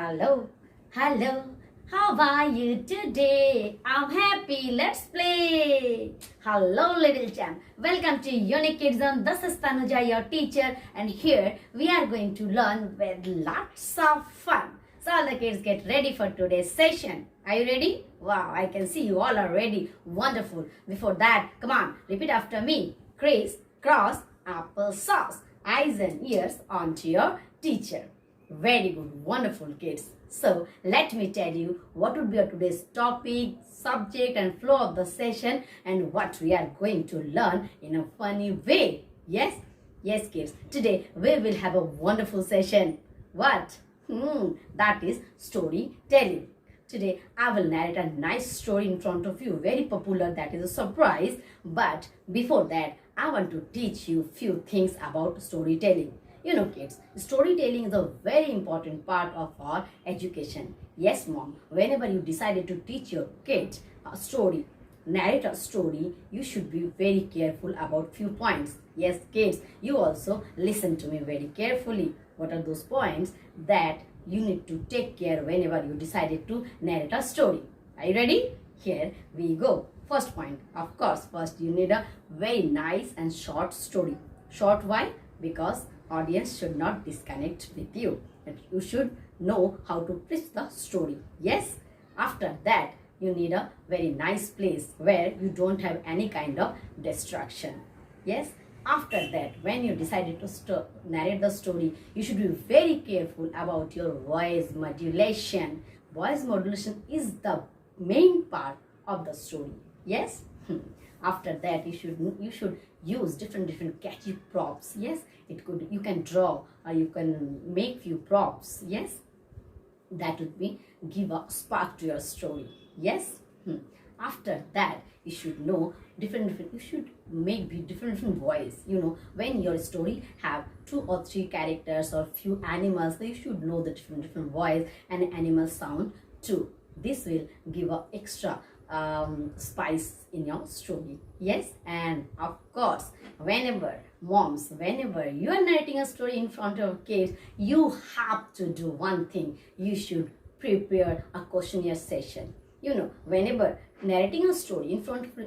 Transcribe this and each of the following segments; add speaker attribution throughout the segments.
Speaker 1: Hello, hello, how are you today? I'm happy, let's play. Hello, little champ. Welcome to Unique KIDZONE. This is Tanuja, your teacher, and here we are going to learn with lots of fun. So, all the kids get ready for today's session. Are you ready? Wow, I can see you all are ready. Wonderful. Before that, come on, repeat after me. Criss, cross, applesauce. Eyes and ears onto your teacher. Very good, wonderful kids. So let me tell you what would be today's topic, subject and flow of the session and what we are going to learn in a funny way. Yes? Yes kids, today we will have a wonderful session. What? That is storytelling. Today I will narrate a nice story in front of you, very popular, that is a surprise. But before that, I want to teach you few things about storytelling. You know kids, storytelling is a very important part of our education. Yes mom, whenever you decided to teach your kids a story, narrate a story, you should be very careful about few points. Yes kids, you also listen to me very carefully. What are those points that you need to take care whenever you decided to narrate a story? Are you ready? Here we go. First point, of course, first you need a very nice and short story. Short why? Because audience should not disconnect with you. And you should know how to pitch the story. Yes? After that, you need a very nice place where you don't have any kind of distraction. Yes? After that, when you decided to narrate the story, you should be very careful about your voice modulation. Voice modulation is the main part of the story. Yes? After that, you should use different catchy props. Yes, you can draw or you can make few props. Yes, that would be give a spark to your story. Yes. After that, you should know different you should make different voice. You know, when your story have 2 or 3 characters or few animals, so you should know the different voice and animal sound too. This will give a extra spice in your story. Yes, and of course, whenever you are narrating a story in front of kids, you have to do one thing. You should prepare a questionnaire session. You know, whenever narrating a story in front of,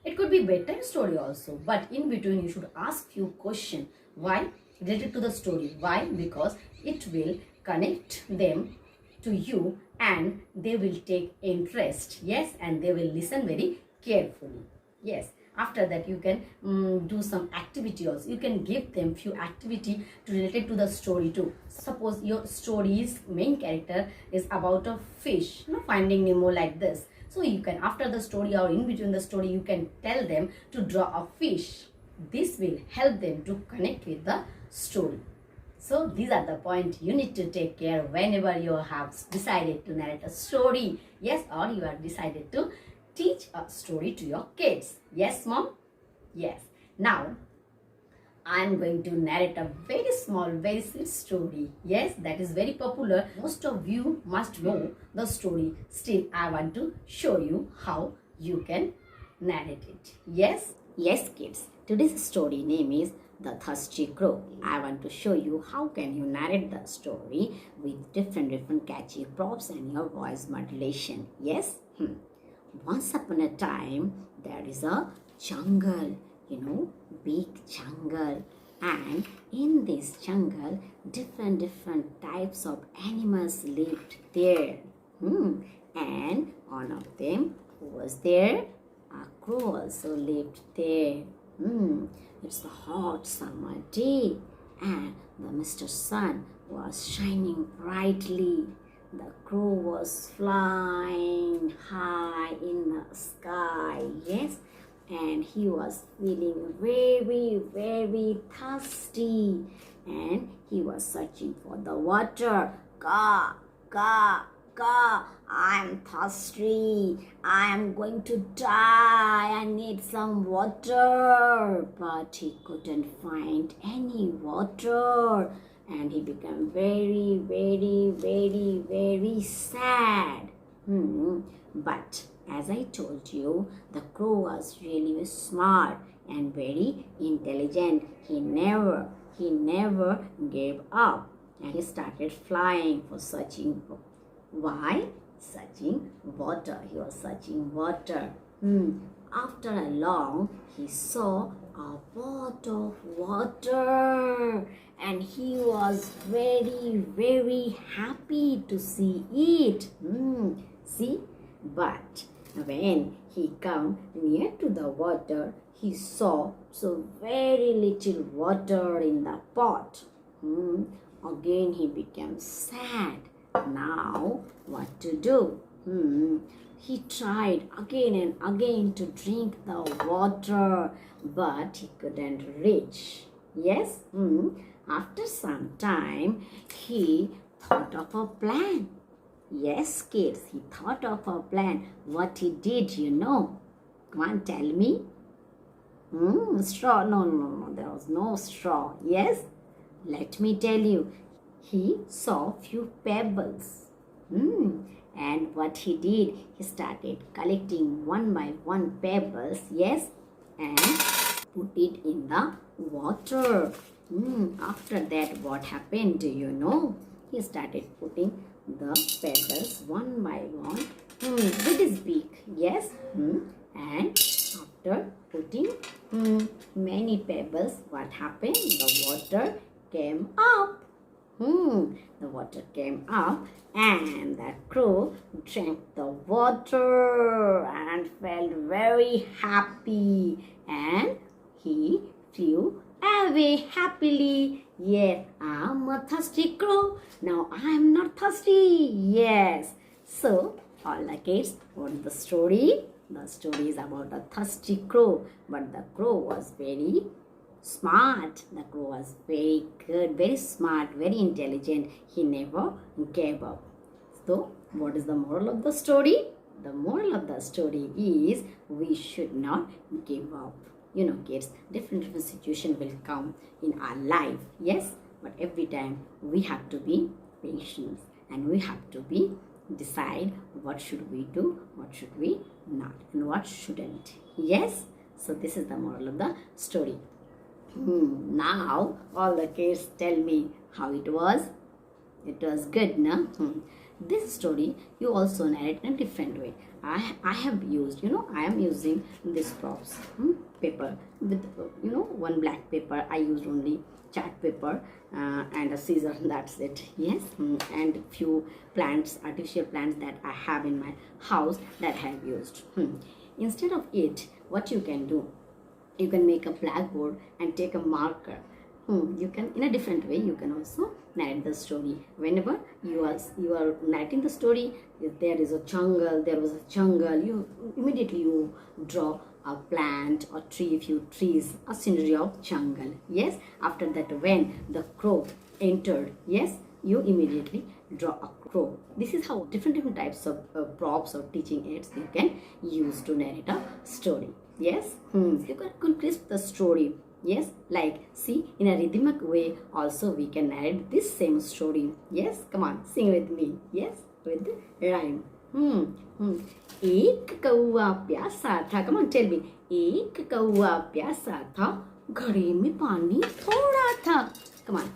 Speaker 1: it could be bedtime story also, but in between you should ask few questions. Why? Related to the story. Why? Because it will connect them to you and they will take interest. Yes, and they will listen very carefully. Yes, after that you can do some activity also. You can give them few activity to related to the story too. Suppose your story's main character is about a fish, you know, finding Nemo, like this. So you can, after the story or in between the story, you can tell them to draw a fish. This will help them to connect with the story. So these are the points you need to take care whenever you have decided to narrate a story. Yes, or you have decided to teach a story to your kids. Yes, mom? Yes. Now, I am going to narrate a very small, very sweet story. Yes, that is very popular. Most of you must know the story. Still, I want to show you how you can narrate it. Yes? Yes, kids. Today's story name is The Thirsty Crow. I want to show you how can you narrate the story with different catchy props and your voice modulation. Yes? Once upon a time, there is a jungle, you know, big jungle. And in this jungle, different types of animals lived there. And one of them, who was there? A crow also lived there. It's a hot summer day and the Mr. Sun was shining brightly. The crow was flying high in the sky, yes, and he was feeling very thirsty and he was searching for the water. Caw, caw, caw, I'm thirsty. I am going to die. I need some water. But he couldn't find any water. And he became very sad. But as I told you, the crow was really smart and very intelligent. He never gave up. and he started flying for searching. Why? Searching water. He was searching water. After a long, he saw a pot of water, and he was very happy to see it. See, but when he come near to the water, he saw so very little water in the pot. Again he became sad. Now what to do? He tried again and again to drink the water, but he couldn't reach. Yes? After some time, he thought of a plan. Yes, kids, he thought of a plan. What he did, you know? Come on, tell me. Straw. No. There was no straw. Yes? Let me tell you. He saw few pebbles. And what he did, he started collecting one by one pebbles. Yes? And put it in the water. After that, what happened? Do you know? He started putting the pebbles one by one with his beak. Yes? And after putting many pebbles, what happened? The water came up. The water came up, and the crow drank the water and felt very happy, and he flew away happily. Yes, I'm a thirsty crow. Now I'm not thirsty. Yes. So, all the kids, what is the story? The story is about a thirsty crow, but the crow was very smart. The crow was very good, very smart, very intelligent. He never gave up. So, what is the moral of the story? The moral of the story is we should not give up. You know, kids, different situations will come in our life. Yes, but every time we have to be patient, and we have to be decide what should we do, what should we not, and what shouldn't. Yes. So this is the moral of the story. Now all the kids tell me how it was. It was good, no? This story you also narrate in a different way. I have used, I am using this props paper with, one black paper. I used only chart paper and a scissor. That's it. Yes, and few plants, artificial plants that I have in my house that I have used. Instead of it, what you can do, you can make a blackboard and take a marker. You can, in a different way, you can also narrate the story. Whenever you are narrating the story, if there is a jungle, there was a jungle, you immediately you draw a plant or tree, few trees, a scenery of jungle. Yes. After that, when the crow entered, yes, you immediately draw a crow. This is how different types of props or teaching aids you can use to narrate a story. Yes. You can crisp the story. Yes, like see, in a rhythmic way also we can narrate this same story. Yes, come on, sing with me. Yes, with the rhyme. एक कौवा प्यासा था. Come on, tell me. एक कौवा प्यासा था, घड़े में पानी थोड़ा था. Come on.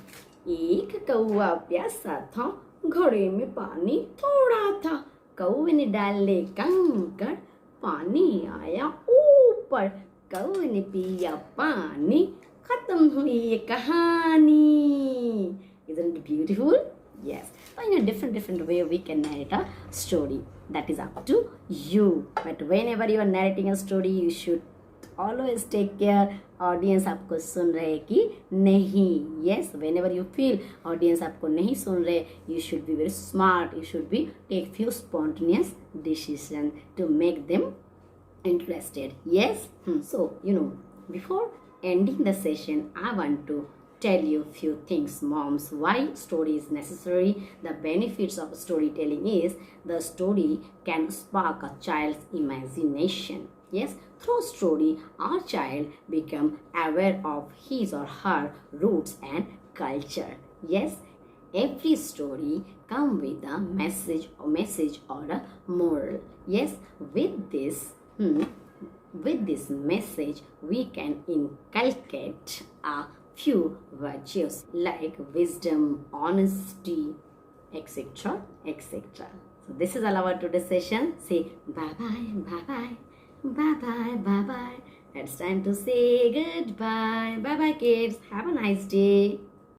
Speaker 1: एक कौवा प्यासा था, घड़े में पानी थोड़ा था. कौवे ने डाले कंकड़, पानी आया ऊपर. कौवे ने पिया पानी, खत्म हुई ये कहानी. Isn't it beautiful? Yes. So in a different way we can narrate a story. That is up to you. But whenever you are narrating a story, you should always take care. Audience आपको सुन रहे कि नहीं. Yes. Whenever you feel audience आपको नहीं सुन रहे, you should be very smart. You should be take few spontaneous decisions to make them interested. Yes. So before ending the session, I want to tell you few things, moms, why story is necessary. The benefits of storytelling is the story can spark a child's imagination. Yes, through story our child become aware of his or her roots and culture. Yes, every story come with a message or a moral. Yes, with this message we can inculcate a few virtues like wisdom, honesty, etc. etc. So this is all about today's session. Say bye bye, bye bye, bye bye, bye bye. It's time to say goodbye. Bye bye, kids. Have a nice day.